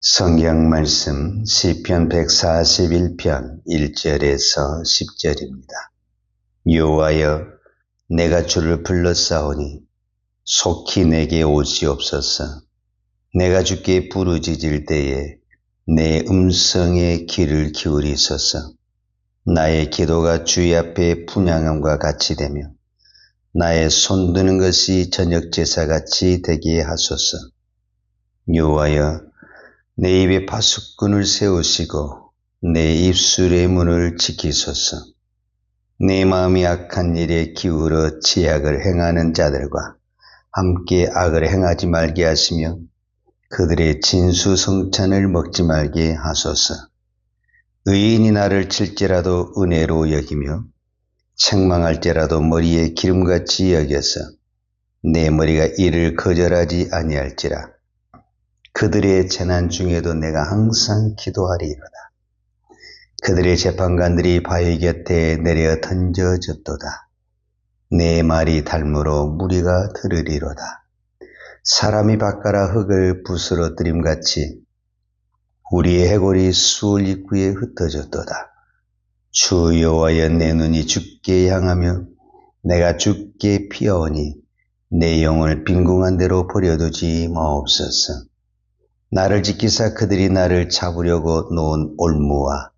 성경 말씀 시편 141편 1절에서 10절입니다. 여호와여, 내가 주를 불렀사오니 속히 내게 오시옵소서. 내가 주께 부르짖을 때에 내 음성에 귀를 기울이소서. 나의 기도가 주의 앞에 분향함과 같이 되며 나의 손드는 것이 저녁 제사같이 되게 하소서. 여호와여, 내 입에 파수꾼을 세우시고 내 입술의 문을 지키소서. 내 마음이 악한 일에 기울어 죄악을 행하는 자들과 함께 악을 행하지 말게 하시며 그들의 진수성찬을 먹지 말게 하소서. 의인이 나를 칠지라도 은혜로 여기며 책망할지라도 머리에 기름같이 여겨서 내 머리가 이를 거절하지 아니할지라. 그들의 재난 중에도 내가 항상 기도하리로다. 그들의 재판관들이 바위 곁에 내려 던져졌도다. 내 말이 닮으로 무리가 들으리로다. 사람이 밭가라 흙을 부스러뜨림같이 우리의 해골이 수월 입구에 흩어졌도다. 주 여호와여, 내 눈이 주께 향하며 내가 주께 피하오니 내 영혼을 빈궁한 대로 버려두지 마옵소서. 나를 지키사 그들이 나를 잡으려고 놓은 올무와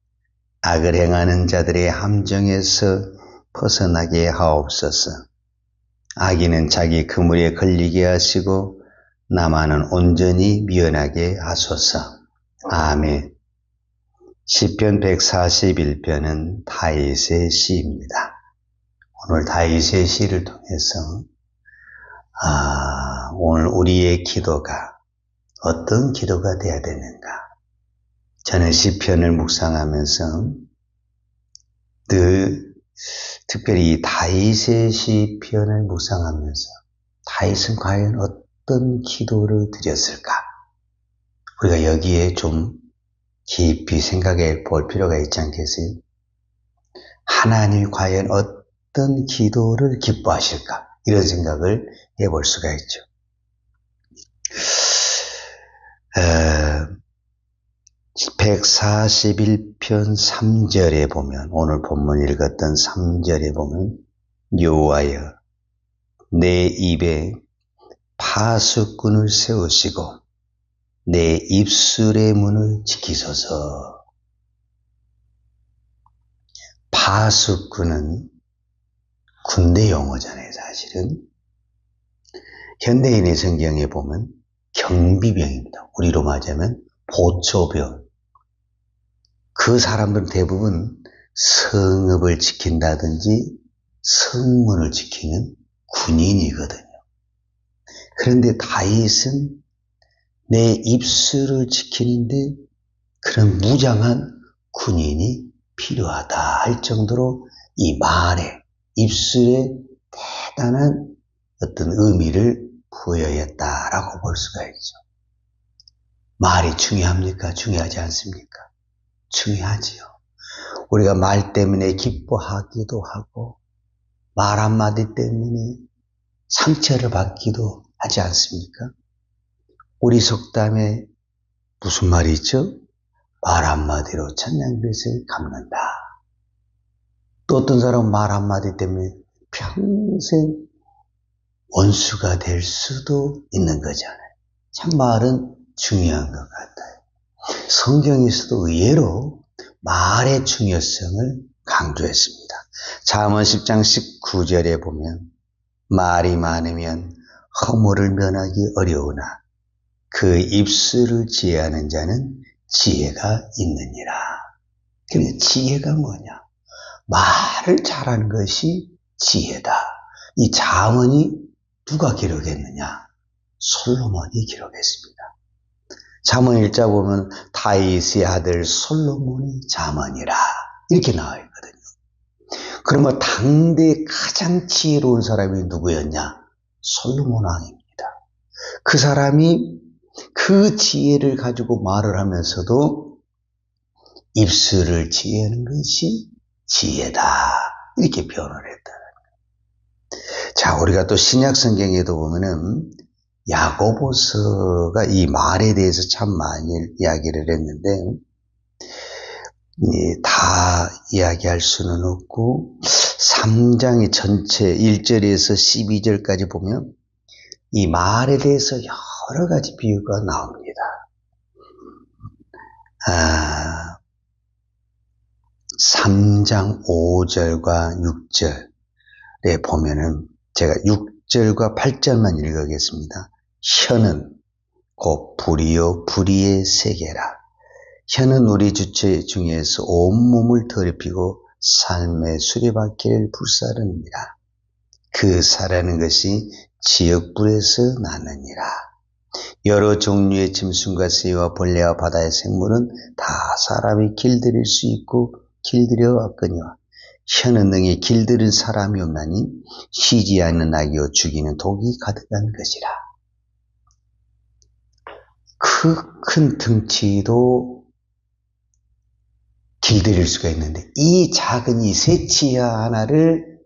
악을 행하는 자들의 함정에서 벗어나게 하옵소서. 악인은 자기 그물에 걸리게 하시고 나만은 온전히 미련하게 하소서. 아멘. 시편 141편은 다윗의 시입니다. 오늘 다윗의 시를 통해서 오늘 우리의 기도가 어떤 기도가 되어야 되는가? 저는 시편을 묵상하면서 특별히 다윗의 시편을 묵상하면서 다윗은 과연 어떤 기도를 드렸을까? 우리가 여기에 좀 깊이 생각해 볼 필요가 있지 않겠어요? 하나님이 과연 어떤 기도를 기뻐하실까? 이런 생각을 해볼 수가 있죠. 141편 3절에 보면, 오늘 본문 읽었던 3절에 보면, 여호와여, 내 입에 파수꾼을 세우시고 내 입술의 문을 지키소서. 파수꾼은 군대 용어잖아요, 사실은. 현대인의 성경에 보면 경비병입니다. 우리로 말하자면 보초병. 그 사람들은 대부분 성읍을 지킨다든지 성문을 지키는 군인이거든요. 그런데 다윗은 내 입술을 지키는데 그런 무장한 군인이 필요하다 할 정도로 이 말에, 입술에 대단한 어떤 의미를 부여했다라고 볼 수가 있죠. 말이 중요합니까? 중요하지 않습니까? 중요하지요. 우리가 말 때문에 기뻐하기도 하고 말 한마디 때문에 상처를 받기도 하지 않습니까? 우리 속담에 무슨 말이 있죠? 말 한마디로 천냥빚을 갚는다. 또 어떤 사람은 말 한마디 때문에 평생 원수가 될 수도 있는 거잖아요. 참 말은 중요한 것 같아요. 성경에서도 의외로 말의 중요성을 강조했습니다. 잠언 10장 19절에 보면 말이 많으면 허물을 면하기 어려우나 그 입술을 지혜하는 자는 지혜가 있느니라. 그런데 지혜가 뭐냐? 말을 잘하는 것이 지혜다. 이 잠언이 누가 기록했느냐? 솔로몬이 기록했습니다. 잠언 1자 보면 다윗의 아들 솔로몬의 잠언이라 이렇게 나와 있거든요. 그러면 당대 가장 지혜로운 사람이 누구였냐? 솔로몬 왕입니다. 그 사람이 그 지혜를 가지고 말을 하면서도 입술을 지혜하는 것이 지혜다 이렇게 표현을 했다. 자, 우리가 또 신약 성경에도 보면은 야고보서가 이 말에 대해서 참 많이 이야기를 했는데 다 이야기할 수는 없고 3장의 전체 1절에서 12절까지 보면 이 말에 대해서 여러 가지 비유가 나옵니다. 3장 5절과 6절에 보면은 제가 6절과 8절만 읽어보겠습니다. 혀는 곧 불이요 불의의 세계라. 혀는 우리 주체 중에서 온몸을 더럽히고 삶의 수레바퀴를 불사르느니라. 그 사라는 것이 지역불에서 나느니라. 여러 종류의 짐승과 새와 벌레와 바다의 생물은 다 사람이 길들일 수 있고 길들여 왔거니와 혀는 능히 길들인 사람이 없나니 쉬지 않는 악이요 죽이는 독이 가득한 것이라. 그 큰 등치도 길들일 수가 있는데 이 작은 이 새치야 하나를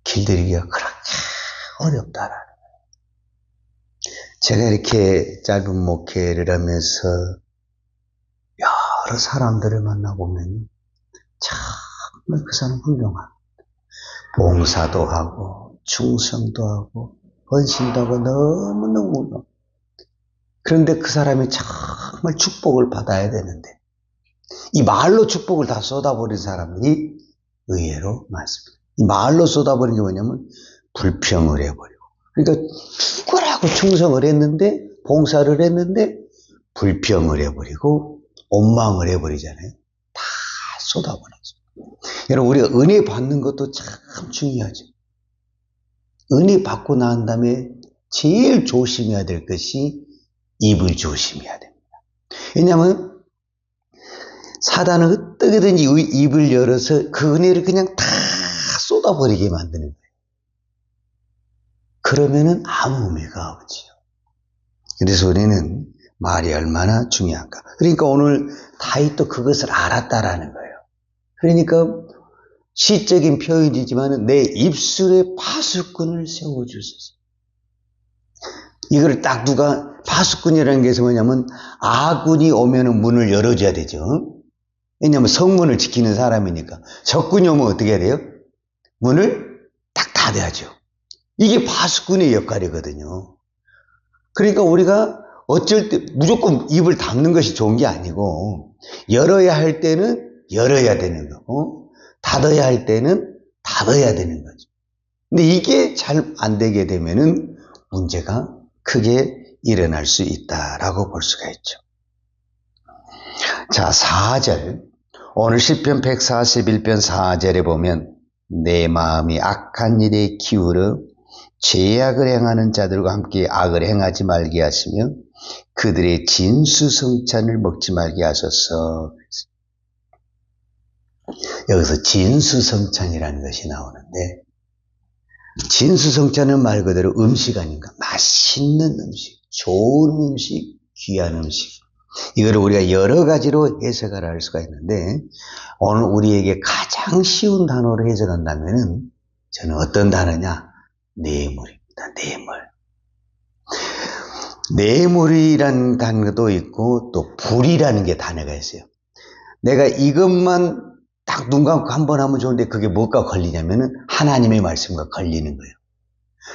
길들이기가 그렇게 어렵다라는 거예요. 제가 이렇게 짧은 목회를 하면서 여러 사람들을 만나보면 정말 그 사람 훌륭한 봉사도 하고 충성도 하고 헌신도 하고 너무너무 훌륭한. 그런데 그 사람이 정말 축복을 받아야 되는데 이 말로 축복을 다 쏟아버린 사람들이 의외로 많습니다. 이 말로 쏟아버린 게 뭐냐면 불평을 해버리고 그러니까 죽으라고 충성을 했는데 봉사를 했는데 불평을 해버리고 원망을 해버리잖아요. 다 쏟아버렸어요. 여러분 우리가 은혜 받는 것도 참 중요하죠. 은혜 받고 난 다음에 제일 조심해야 될 것이 입을 조심해야 됩니다. 왜냐하면 사단은 어떻게든지 입을 열어서 그 은혜를 그냥 다 쏟아버리게 만드는 거예요. 그러면은 아무 의미가 없지요. 그래서 우리는 말이 얼마나 중요한가. 그러니까 오늘 다윗도 그것을 알았다라는 거예요. 그러니까 시적인 표현이지만 내 입술에 파수꾼을 세워주소서. 이걸 딱 누가 파수꾼이라는 게 뭐냐면 아군이 오면은 문을 열어줘야 되죠. 왜냐하면 성문을 지키는 사람이니까. 적군이 오면 어떻게 해야 돼요? 문을 딱 닫아야죠. 이게 파수꾼의 역할이거든요. 그러니까 우리가 어쩔 때 무조건 입을 닫는 것이 좋은 게 아니고 열어야 할 때는 열어야 되는 거고 닫아야 할 때는 닫아야 되는 거죠. 근데 이게 잘 안 되게 되면은 문제가 크게 일어날 수 있다라고 볼 수가 있죠. 자, 4절. 오늘 시편 141편 4절에 보면 내 마음이 악한 일에 기울어 죄악을 행하는 자들과 함께 악을 행하지 말게 하시며 그들의 진수성찬을 먹지 말게 하소서. 여기서 진수성찬이라는 것이 나오는데 진수성찬은 말 그대로 음식 아닌가? 맛있는 음식, 좋은 음식, 귀한 음식. 이거를 우리가 여러 가지로 해석을 할 수가 있는데 오늘 우리에게 가장 쉬운 단어로 해석한다면은 저는 어떤 단어냐? 뇌물입니다. 뇌물. 뇌물이라는 단어도 있고 또 불이라는 게 단어가 있어요. 내가 이것만 딱 눈 감고 한번 하면 좋은데 그게 뭐가 걸리냐면은 하나님의 말씀과 걸리는 거예요.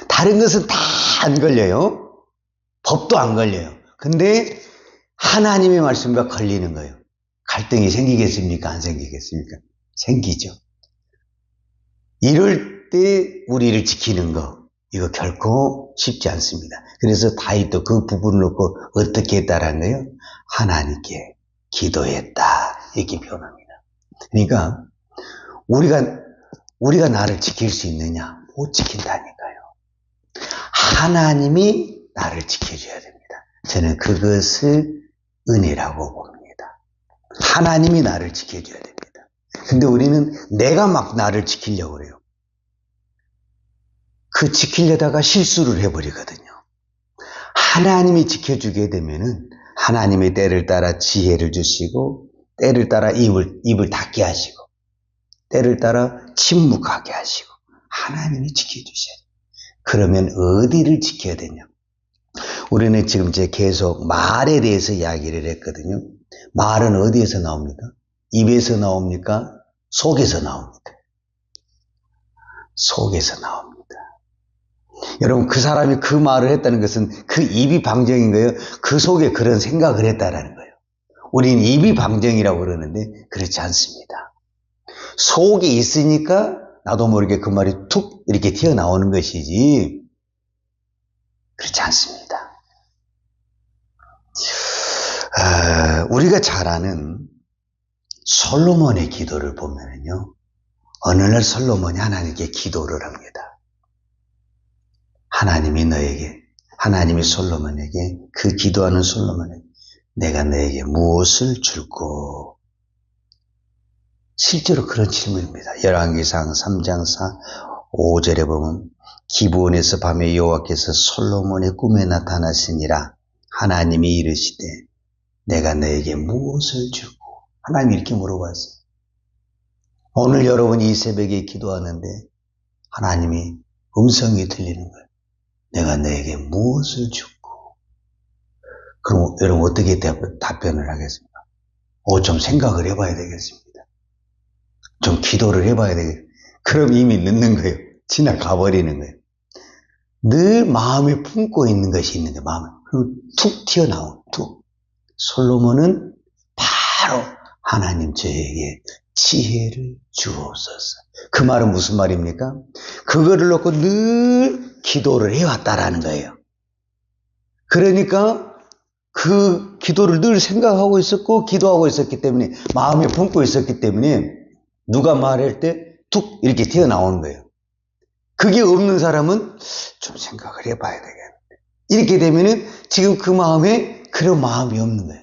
다른 것은 다 안 걸려요. 법도 안 걸려요. 근데 하나님의 말씀과 걸리는 거예요. 갈등이 생기겠습니까? 안 생기겠습니까? 생기죠. 이럴 때 우리를 지키는 거 이거 결코 쉽지 않습니다. 그래서 다윗도 그 부분을 놓고 어떻게 했다라는 거예요? 하나님께 기도했다 이렇게 표현합니다. 그러니까 우리가 나를 지킬 수 있느냐? 못 지킨다니까요. 하나님이 나를 지켜줘야 됩니다. 저는 그것을 은혜라고 봅니다. 하나님이 나를 지켜줘야 됩니다. 근데 우리는 내가 막 나를 지키려고 그래요. 그 지키려다가 실수를 해버리거든요. 하나님이 지켜주게 되면은 하나님의 때를 따라 지혜를 주시고 때를 따라 입을 닫게 하시고 때를 따라 침묵하게 하시고 하나님이 지켜주셔야 돼요. 그러면 어디를 지켜야 되냐? 우리는 지금 이제 계속 말에 대해서 이야기를 했거든요. 말은 어디에서 나옵니까? 입에서 나옵니까? 속에서 나옵니까? 속에서 나옵니다. 여러분, 그 사람이 그 말을 했다는 것은 그 입이 방정인 거예요. 그 속에 그런 생각을 했다라는 거예요. 우리는 입이 방정이라고 그러는데 그렇지 않습니다. 속에 있으니까 나도 모르게 그 말이 툭 이렇게 튀어나오는 것이지 그렇지 않습니다. 우리가 잘 아는 솔로몬의 기도를 보면요, 어느 날 솔로몬이 하나님께 기도를 합니다. 하나님이 솔로몬에게, 그 기도하는 솔로몬에게 내가 너에게 무엇을 줄꼬? 실제로 그런 질문입니다. 열왕기상 3장 5절에 보면 기브온에서 밤에 여호와께서 솔로몬의 꿈에 나타나시니라. 하나님이 이르시되 내가 너에게 무엇을 줄꼬? 하나님이 이렇게 물어봤어요. 오늘 여러분이 이 새벽에 기도하는데 하나님이 음성이 들리는 거예요. 내가 너에게 무엇을 줄꼬? 그럼 여러분 어떻게 답변을 하겠습니까? 좀 생각을 해봐야 되겠습니다. 좀 기도를 해봐야 되겠습니다. 그럼 이미 늦는 거예요. 지나가 버리는 거예요. 늘 마음에 품고 있는 것이 있는데 마음에 툭 튀어나온 툭. 솔로몬은 바로 하나님 저에게 지혜를 주옵소서. 그 말은 무슨 말입니까? 그거를 놓고 늘 기도를 해왔다라는 거예요. 그러니까 그 기도를 늘 생각하고 있었고 기도하고 있었기 때문에 마음에 품고 있었기 때문에 누가 말할 때 툭 이렇게 튀어나오는 거예요. 그게 없는 사람은 좀 생각을 해봐야 되겠는데 이렇게 되면은 지금 그 마음에 그런 마음이 없는 거예요.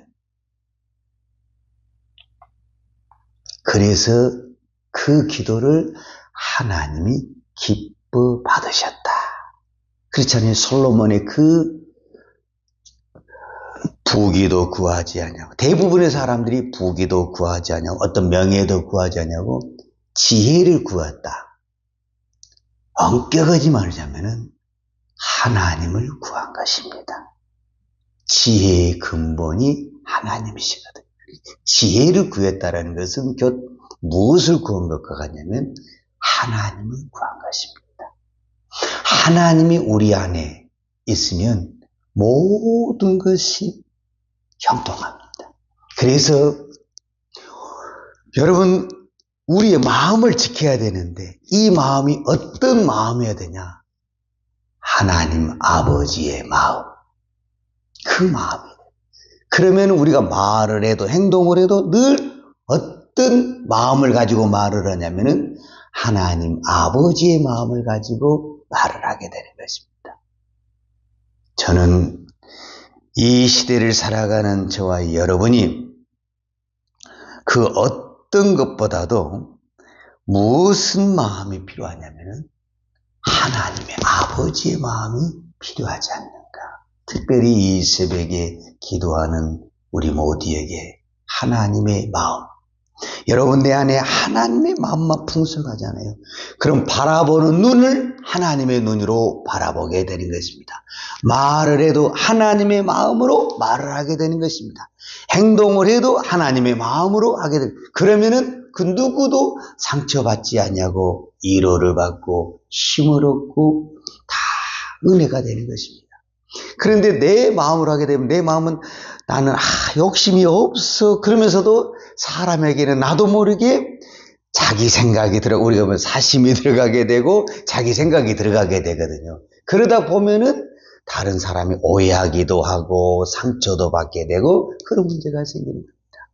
그래서 그 기도를 하나님이 기뻐 받으셨다. 그렇잖아요. 솔로몬의 그 부귀도 구하지 않냐고. 대부분의 사람들이 부귀도 구하지 않냐고, 어떤 명예도 구하지 않냐고, 지혜를 구했다. 엄격하지 말자면은 하나님을 구한 것입니다. 지혜의 근본이 하나님이시거든요. 지혜를 구했다라는 것은 곧 무엇을 구한 것과 같냐면 하나님을 구한 것입니다. 하나님이 우리 안에 있으면 모든 것이 형통합니다. 그래서 여러분 우리의 마음을 지켜야 되는데 이 마음이 어떤 마음이어야 되냐? 하나님 아버지의 마음. 그 마음이에요. 그러면 우리가 말을 해도 행동을 해도 늘 어떤 마음을 가지고 말을 하냐면은 하나님 아버지의 마음을 가지고 말을 하게 되는 것입니다. 저는 이 시대를 살아가는 저와 여러분이 그 어떤 것보다도 무슨 마음이 필요하냐면은 하나님의 아버지의 마음이 필요하지 않는가. 특별히 이 새벽에 기도하는 우리 모두에게 하나님의 마음. 여러분 내 안에 하나님의 마음만 풍성하잖아요. 그럼 바라보는 눈을 하나님의 눈으로 바라보게 되는 것입니다. 말을 해도 하나님의 마음으로 말을 하게 되는 것입니다. 행동을 해도 하나님의 마음으로 하게 되는 것입니다. 그러면은 그 누구도 상처받지 않냐고 위로를 받고 힘을 얻고 다 은혜가 되는 것입니다. 그런데 내 마음으로 하게 되면 내 마음은 나는 욕심이 없어. 그러면서도 사람에게는 나도 모르게 자기 생각이 우리가 보면 사심이 들어가게 되고 자기 생각이 들어가게 되거든요. 그러다 보면은 다른 사람이 오해하기도 하고 상처도 받게 되고 그런 문제가 생기는 겁니다.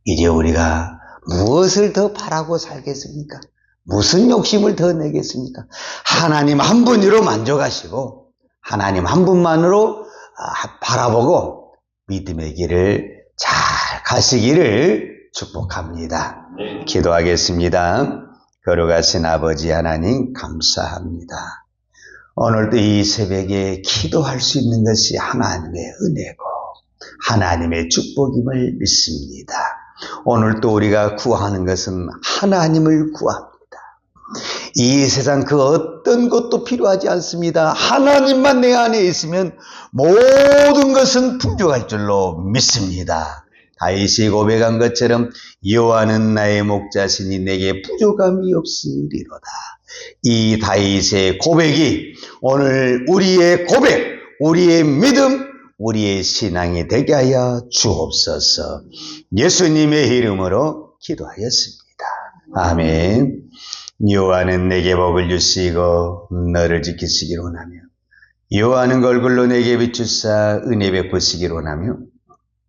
이제 우리가 무엇을 더 바라고 살겠습니까? 무슨 욕심을 더 내겠습니까? 하나님 한 분으로 만족하시고 하나님 한 분만으로 바라보고 믿음의 길을 잘 가시기를 축복합니다. 기도하겠습니다. 거룩하신 아버지 하나님 감사합니다. 오늘도 이 새벽에 기도할 수 있는 것이 하나님의 은혜고 하나님의 축복임을 믿습니다. 오늘 또 우리가 구하는 것은 하나님을 구합니다. 이 세상 그 어떤 것도 필요하지 않습니다. 하나님만 내 안에 있으면 모든 것은 풍족할 줄로 믿습니다. 다윗이 고백한 것처럼 여호와는 나의 목자시니 내게 부족함이 없으리로다. 이 다윗의 고백이 오늘 우리의 고백, 우리의 믿음, 우리의 신앙이 되게 하여 주옵소서. 예수님의 이름으로 기도하였습니다. 아멘. 여호와는 내게 복을 주시고 너를 지키시기를 원하며 여호와는 얼굴로 내게 비추사 은혜 베푸시기를 원하며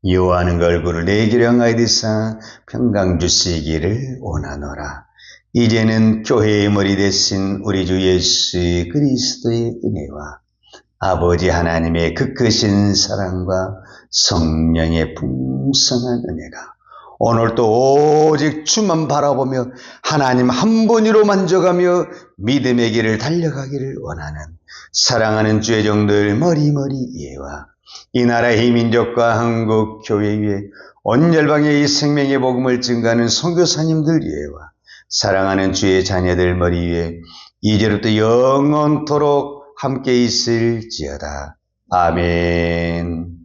여호와는 얼굴을 내게 향하여 드사 평강 주시기를 원하노라. 이제는 교회의 머리 대신 우리 주 예수 그리스도의 은혜와 아버지 하나님의 그 크신 사랑과 성령의 풍성한 은혜가 오늘도 오직 주만 바라보며 하나님 한 분으로 만족하며 믿음의 길을 달려가기를 원하는 사랑하는 주의 종들 머리머리 예와 이 나라의 민족과 한국 교회 위에 온 열방의 이 생명의 복음을 증가하는 선교사님들 예와 사랑하는 주의 자녀들 머리 위에 이제부터 영원토록 함께 있을지어다. 아멘.